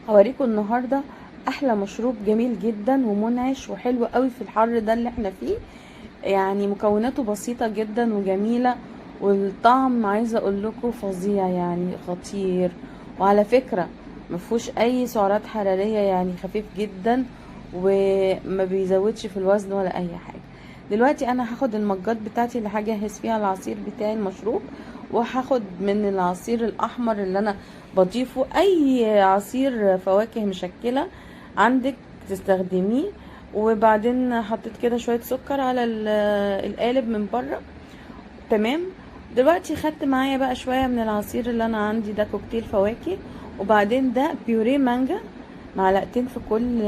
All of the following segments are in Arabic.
هوريكم النهارده احلى مشروب جميل جدا ومنعش وحلو قوي في الحر ده اللي احنا فيه. يعني مكوناته بسيطة جدا وجميلة، والطعم عايزة اقول لكم فظيع، يعني خطير. وعلى فكرة مفهوش اي سعرات حرارية، يعني خفيف جدا وما بيزودش في الوزن ولا اي حاجة. دلوقتي انا هاخد المجات بتاعتي اللي هجهز فيها العصير بتاعي المشروب، وهاخد من العصير الاحمر اللي انا بضيفه اي عصير فواكه مشكلة عندك تستخدميه. وبعدين حطيت كده شوية سكر على القالب من بره. تمام. دلوقتي خدت معايا بقى شوية من العصير اللي انا عندي ده، كوكتيل فواكه، وبعدين ده بيوريه مانجا، معلقتين في كل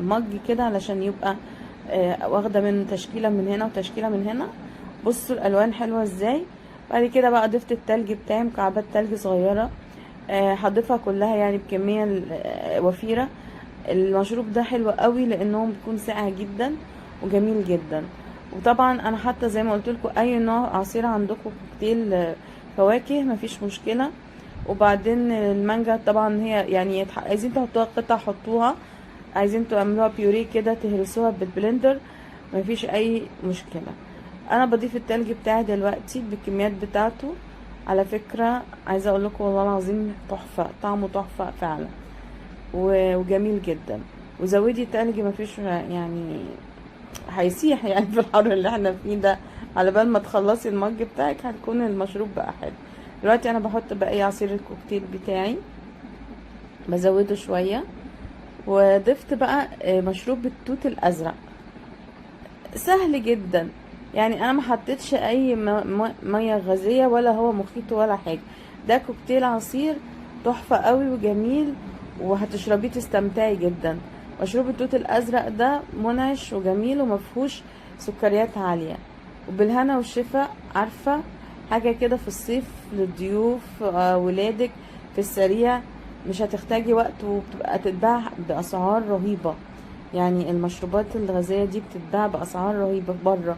مج كده علشان يبقى واخدة من تشكيلة من هنا وتشكيلة من هنا. بصوا الالوان حلوة ازاي. بعد كده بقى ضفت التلج بتاعي، مكعبات تلج صغيرة، هضيفها كلها يعني بكمية وفيرة. المشروب ده حلو قوي لانه بيكون ساقع جدا وجميل جدا. وطبعا انا حتى زي ما قلت لكم اي نوع عصير عندكم، كوكتيل فواكه مفيش مشكله. وبعدين المانجا طبعا هي يعني عايزين تحطوها قطع حطوها، عايزين تعملوها بيوريه كده تهرسوها بالبلندر مفيش اي مشكله. انا بضيف التلج بتاعي دلوقتي بالكميات بتاعته. على فكره عايزه اقول لكم والله العظيم تحفه، طعمه تحفه فعلا وجميل جدا. وزودي تلج مفيش يعني هيسيح يعني في الحر اللي احنا فيه ده. على بال ما تخلصي المج بتاعك هتكون المشروب بقى حلو. دلوقتي انا بحط بقى عصير الكوكتيل بتاعي، بزوده شويه. وضفت بقى مشروب التوت الازرق، سهل جدا. يعني انا ما حطيتش اي ميه غازيه ولا هو مخيط ولا حاجه. ده كوكتيل عصير تحفه قوي وجميل، وهتشربيه تستمتعي جدا. مشروب التوت الازرق ده منعش وجميل ومفهوش سكريات عاليه. وبالهنا والشفا. عارفه حاجه كده في الصيف للضيوف ولادك في السريع، مش هتحتاجي وقت، وبتبقى تتباع باسعار رهيبه. يعني المشروبات الغازية دي بتتباع بأسعار رهيبة بره،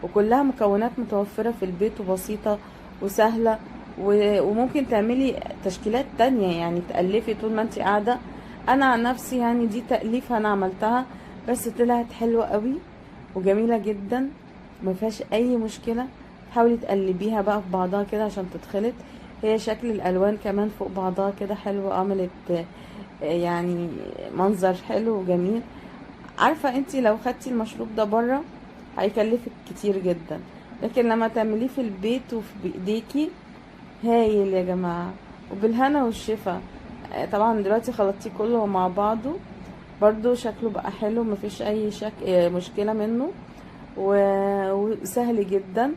وكلها مكونات متوفرة في البيت وبسيطة وسهلة. وممكن تعملي تشكيلات تانية، يعني تألفي طول ما انت قاعدة. انا عن نفسي يعني دي تأليفة انا عملتها، بس طلعت حلوة قوي وجميلة جدا، ما فيهاش اي مشكلة. حاولي تقلبيها بقى في بعضها كده عشان تتخلط. هي شكل الالوان كمان فوق بعضها كده حلو، عملت يعني منظر حلو وجميل. عارفة انتي لو خدتي المشروب ده بره هيكلفك كتير جدا، لكن لما تعمليه في البيت وفي بايديكي هايل يا جماعة. وبالهنا والشفا. طبعا دلوقتي خلطتيه كله مع بعضه، برضو شكله بقى حلو، مفيش اي مشكلة منه وسهل جدا.